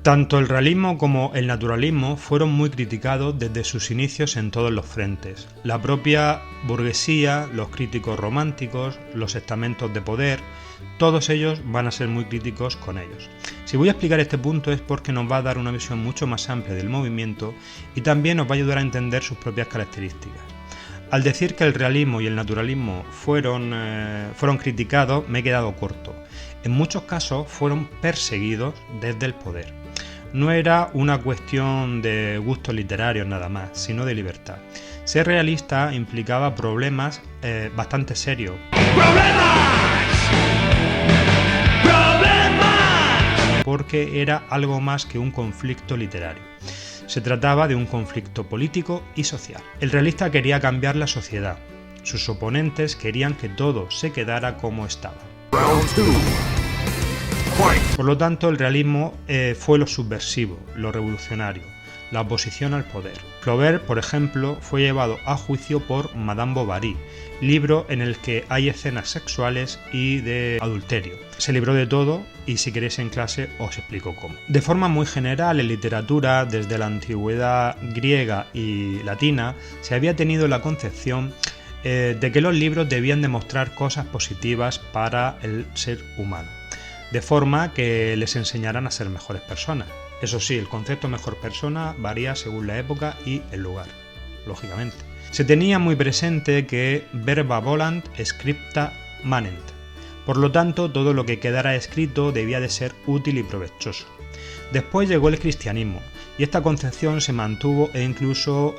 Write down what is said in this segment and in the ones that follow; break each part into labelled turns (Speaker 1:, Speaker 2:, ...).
Speaker 1: Tanto el realismo como el naturalismo fueron muy criticados desde sus inicios en todos los frentes. La propia burguesía, los críticos románticos, los estamentos de poder, todos ellos van a ser muy críticos con ellos. Si voy a explicar este punto es porque nos va a dar una visión mucho más amplia del movimiento y también nos va a ayudar a entender sus propias características. Al decir que el realismo y el naturalismo fueron criticados, me he quedado corto. En muchos casos fueron perseguidos desde el poder. No era una cuestión de gustos literarios nada más, sino de libertad. Ser realista implicaba problemas bastante serios. Porque era algo más que un conflicto literario. Se trataba de un conflicto político y social. El realista quería cambiar la sociedad. Sus oponentes querían que todo se quedara como estaba. Por lo tanto, el realismo fue lo subversivo, lo revolucionario, la oposición al poder. Flaubert, por ejemplo, fue llevado a juicio por Madame Bovary, libro en el que hay escenas sexuales y de adulterio. Se libró de todo y si queréis en clase os explico cómo. De forma muy general, en literatura, desde la antigüedad griega y latina, se había tenido la concepción de que los libros debían demostrar cosas positivas para el ser humano, de forma que les enseñaran a ser mejores personas. Eso sí, el concepto mejor persona varía según la época y el lugar, lógicamente. Se tenía muy presente que verba volant scripta manent. Por lo tanto, todo lo que quedara escrito debía de ser útil y provechoso. Después llegó el cristianismo y esta concepción se mantuvo e incluso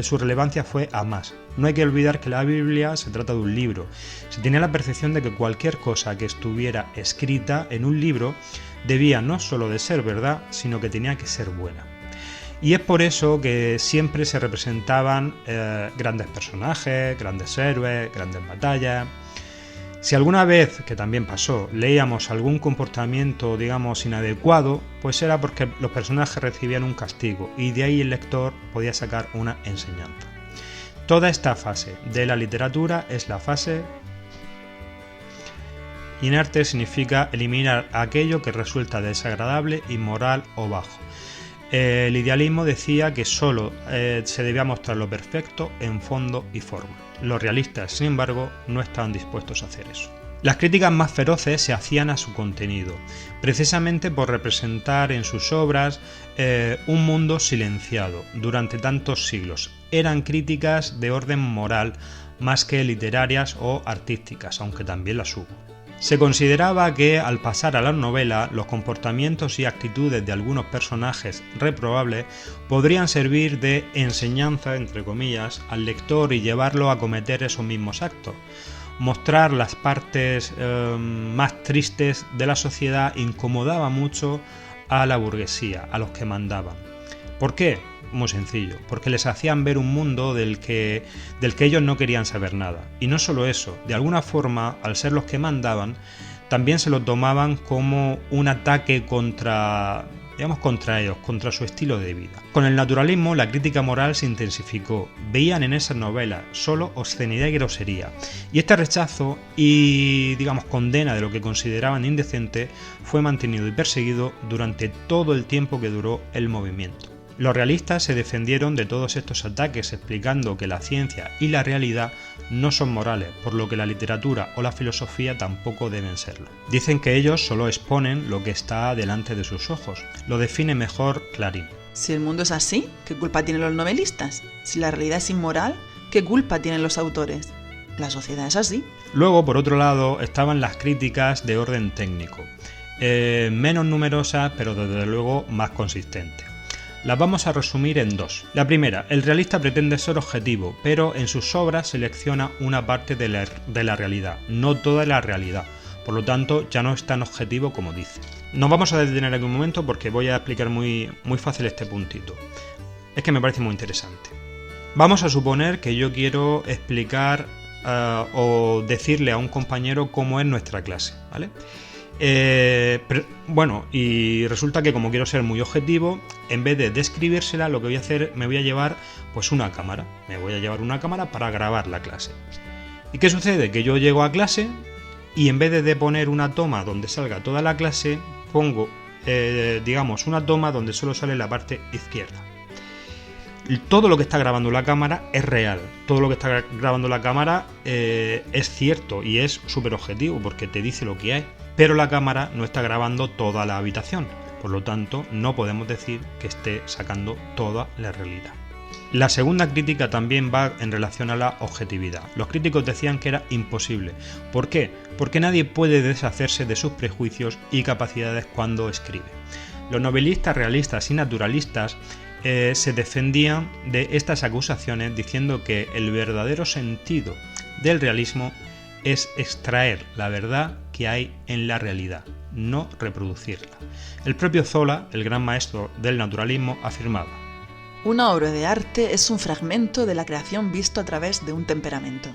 Speaker 1: su relevancia fue a más. No hay que olvidar que la Biblia se trata de un libro. Se tenía la percepción de que cualquier cosa que estuviera escrita en un libro debía no solo de ser verdad, sino que tenía que ser buena. Y es por eso que siempre se representaban grandes personajes, grandes héroes, grandes batallas. Si alguna vez, que también pasó, leíamos algún comportamiento, digamos, inadecuado, pues era porque los personajes recibían un castigo y de ahí el lector podía sacar una enseñanza. Toda esta fase de la literatura es la fase inerte, significa eliminar aquello que resulta desagradable, inmoral o bajo. El idealismo decía que solo se debía mostrar lo perfecto en fondo y forma. Los realistas, sin embargo, no estaban dispuestos a hacer eso. Las críticas más feroces se hacían a su contenido, precisamente por representar en sus obras un mundo silenciado durante tantos siglos. Eran críticas de orden moral más que literarias o artísticas, aunque también las hubo. Se consideraba que al pasar a la novela, los comportamientos y actitudes de algunos personajes reprobables podrían servir de enseñanza, entre comillas, al lector y llevarlo a cometer esos mismos actos. Mostrar las partes más tristes de la sociedad incomodaba mucho a la burguesía, a los que mandaban. ¿Por qué? Muy sencillo, porque les hacían ver un mundo del que ellos no querían saber nada. Y no solo eso, de alguna forma, al ser los que mandaban, también se lo tomaban como un ataque contra ellos, contra su estilo de vida. Con el naturalismo, la crítica moral se intensificó. Veían en esas novelas solo obscenidad y grosería. Y este rechazo y, condena de lo que consideraban indecente fue mantenido y perseguido durante todo el tiempo que duró el movimiento. Los realistas se defendieron de todos estos ataques explicando que la ciencia y la realidad no son morales, por lo que la literatura o la filosofía tampoco deben serlo. Dicen que ellos solo exponen lo que está delante de sus ojos. Lo define mejor Clarín.
Speaker 2: Si el mundo es así, ¿qué culpa tienen los novelistas? Si la realidad es inmoral, ¿qué culpa tienen los autores? La sociedad es así.
Speaker 1: Luego, por otro lado, estaban las críticas de orden técnico, menos numerosas, pero desde luego más consistentes. Las vamos a resumir en dos. La primera, el realista pretende ser objetivo, pero en sus obras selecciona una parte de la realidad, no toda la realidad. Por lo tanto, ya no es tan objetivo como dice. Nos vamos a detener aquí un momento porque voy a explicar muy fácil este puntito. Es que me parece muy interesante. Vamos a suponer que yo quiero explicar o decirle a un compañero cómo es nuestra clase, ¿vale? Y resulta que como quiero ser muy objetivo, en vez de describírsela, lo que voy a hacer, me voy a llevar pues una cámara. Me voy a llevar una cámara para grabar la clase. ¿Y qué sucede? Que yo llego a clase y en vez de poner una toma donde salga toda la clase, pongo digamos, una toma donde solo sale la parte izquierda. Todo lo que está grabando la cámara es real, todo lo que está grabando la cámara es cierto y es súper objetivo porque te dice lo que hay, pero la cámara no está grabando toda la habitación, por lo tanto no podemos decir que esté sacando toda la realidad. La segunda crítica también va en relación a la objetividad. Los críticos decían que era imposible. ¿Por qué? Porque nadie puede deshacerse de sus prejuicios y capacidades cuando escribe. Los novelistas realistas y naturalistas se defendían de estas acusaciones diciendo que el verdadero sentido del realismo es extraer la verdad que hay en la realidad, no reproducirla. El propio Zola, el gran maestro del naturalismo, afirmaba:
Speaker 2: una obra de arte es un fragmento de la creación visto a través de un temperamento.